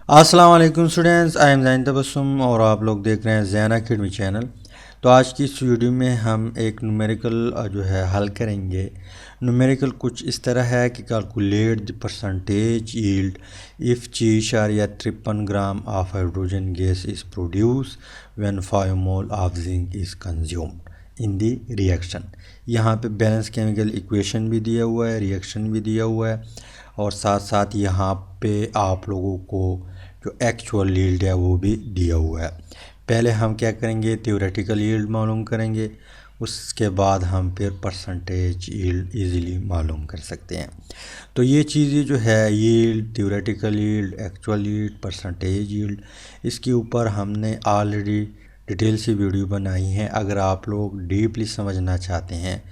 अस्सलाम वालेकुम students, I am Jain Tabassum और आप लोग देख रहे हैं जैन अकेडमी चैनल। तो आज की इस वीडियो में हम एक न्यूमेरिकल जो है हल करेंगे। न्यूमेरिकल कुछ इस तरह है कि calculate the percentage yield if 6.53 gram of hydrogen gas is produce when 5 mole of zinc is consumed in the reaction. यहाँ पे बैलेंस केमिकल इक्वेशन भी दिया हुआ है, रिएक्शन भी दिया हुआ है और साथ साथ यहाँ पे आप लोगों को जो एक्चुअल यील्ड है वो भी दिया हुआ है। पहले हम क्या करेंगे, थ्योरेटिकल यील्ड मालूम करेंगे, उसके बाद हम फिर परसेंटेज यील्ड इजीली मालूम कर सकते हैं। तो ये चीज़ें जो है yield, theoretical yield, actual yield, percentage yield, इसके ऊपर हमने ऑलरेडी डिटेल से वीडियो बनाई है। अगर आप लोग डीपली समझना चाहते हैं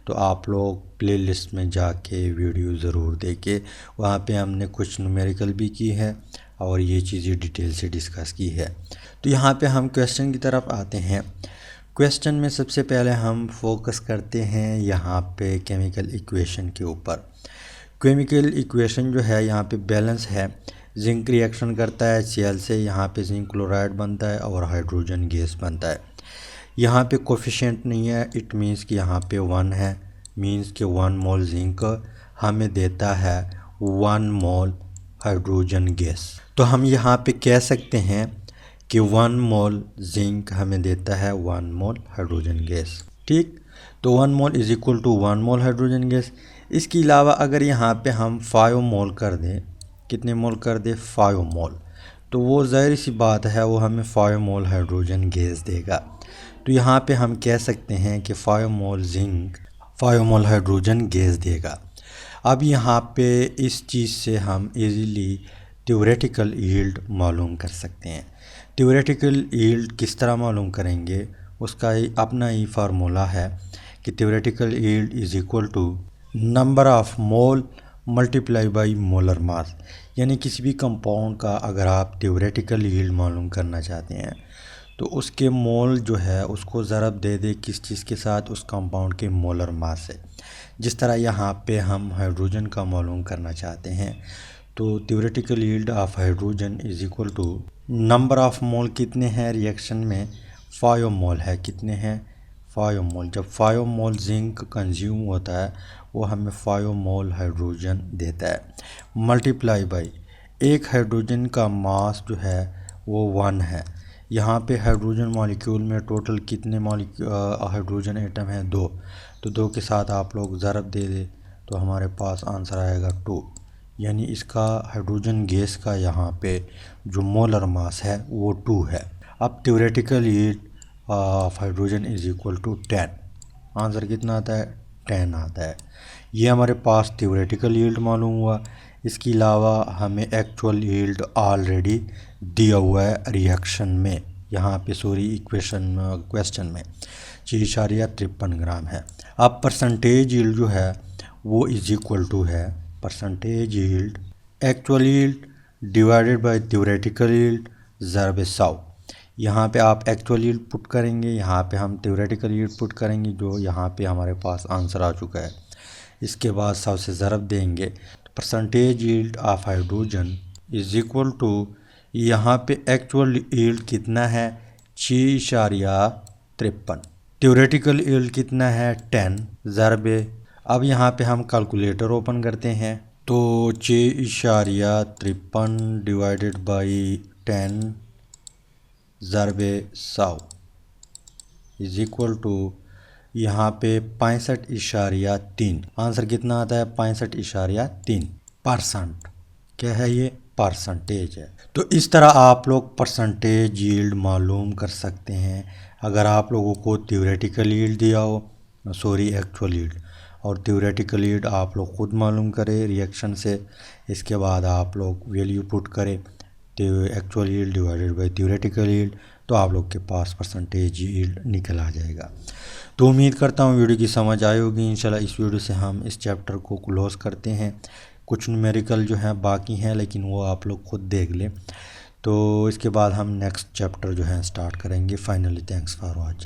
तो आप लोग प्लेलिस्ट में जाके वीडियो ज़रूर देखें, वहाँ पे हमने कुछ न्यूमेरिकल भी की है और ये चीज़ें डिटेल से डिस्कस की है। तो यहाँ पे हम क्वेश्चन की तरफ आते हैं। क्वेश्चन में सबसे पहले हम फोकस करते हैं यहाँ पे केमिकल इक्वेशन के ऊपर। केमिकल इक्वेशन जो है यहाँ पे बैलेंस है। जिंक रिएक्शन करता है Cl से, यहाँ पे जिंक क्लोराइड बनता है और हाइड्रोजन गैस बनता है। यहाँ पे कोफिशिएंट नहीं है, इट मीन्स कि यहाँ पे 1 है, मीन्स कि 1 मोल जिंक हमें देता है 1 मोल हाइड्रोजन गैस। तो हम यहाँ पे कह सकते हैं कि 1 मोल जिंक हमें देता है 1 मोल हाइड्रोजन गैस। ठीक, तो 1 mole is equal to 1 mole hydrogen gas. इसके अलावा अगर यहाँ पे हम 5 मोल कर दें, कितने मोल कर दें, 5 मोल, तो वो ज़ाहिर सी बात है वो हमें 5 मोल हाइड्रोजन गैस देगा। तो यहाँ पे हम कह सकते हैं कि 5 मोल जिंक 5 मोल हाइड्रोजन गैस देगा। अब यहाँ पे इस चीज़ से हम इजीली थ्योरेटिकल यील्ड मालूम कर सकते हैं। थ्योरेटिकल यील्ड किस तरह मालूम करेंगे, उसका ही अपना ही फार्मूला है कि theoretical yield is equal to number of mole multiply by molar mass. यानी किसी भी कंपाउंड का अगर आप थ्योरेटिकल यील्ड मालूम करना चाहते हैं तो उसके मोल जो है उसको ज़रब दे दे किस चीज़ के साथ, उस कंपाउंड के मोलर मास से। जिस तरह यहाँ पे हम हाइड्रोजन का मालूम करना चाहते हैं तो theoretical yield of hydrogen is equal to number of mole कितने हैं रिएक्शन में, 5 मोल है, कितने हैं, 5 मोल। जब 5 मोल जिंक कंज्यूम होता है वो हमें 5 मोल हाइड्रोजन देता है, मल्टीप्लाई बाई एक हाइड्रोजन का मास जो है वो 1 है। यहाँ पे हाइड्रोजन मॉलिक्यूल में टोटल कितने हाइड्रोजन एटम हैं, 2। तो 2 के साथ आप लोग ज़रब दे दे तो हमारे पास आंसर आएगा 2। यानी इसका हाइड्रोजन गैस का यहाँ पे जो मोलर मास है वो 2 है। अब theoretical yield of hydrogen is equal to 10। Answer कितना आता है, 10 आता है। ये हमारे पास थ्योरेटिकल यील्ड मालूम हुआ। इसके अलावा हमें एक्चुअल यील्ड ऑलरेडी दिया हुआ है रिएक्शन में, यहाँ पे सॉरी क्वेश्चन में 6.53 ग्राम है। अब परसेंटेज यील्ड जो है वो इज इक्वल टू है percentage yield actual yield divided by theoretical yield ज़रब 100। यहाँ पे आप एक्चुअल यील्ड पुट करेंगे, यहाँ पे हम थ्योरेटिकल यील्ड पुट करेंगे, जो यहाँ पे हमारे पास आंसर आ चुका है। इसके बाद 100 से ज़रब देंगे तो percentage yield of hydrogen is equal to, यहाँ पे एक्चुअल यील्ड कितना है 6.53, थ्योरेटिकल यील्ड कितना है 10 ज़रबे। अब यहाँ पे हम कैलकुलेटर ओपन करते हैं तो 6.53 डिवाइडेड बाई 10 ज़रबे 100 इज़ इक्वल टू यहाँ पे 65.3। आंसर कितना आता है 65.3%। क्या है ये, परसेंटेज है। तो इस तरह आप लोग परसेंटेज यील्ड मालूम कर सकते हैं अगर आप लोगों को थ्योरेटिकल यील्ड दिया हो, सॉरी एक्चुअल यील्ड, और थ्योरेटिकल यील्ड आप लोग खुद मालूम करें रिएक्शन से। इसके बाद आप लोग वैल्यू पुट करें actual yield divided by theoretical yield, तो आप लोग के पास परसेंटेज यील्ड निकल आ जाएगा। तो उम्मीद करता हूँ वीडियो की समझ आई होगी। इंशाल्लाह इस वीडियो से हम इस चैप्टर को क्लोज करते हैं। कुछ न्यूमेरिकल जो है बाकी हैं लेकिन वो आप लोग खुद देख लें। तो इसके बाद हम नेक्स्ट चैप्टर जो है स्टार्ट करेंगे। Finally thanks for watching.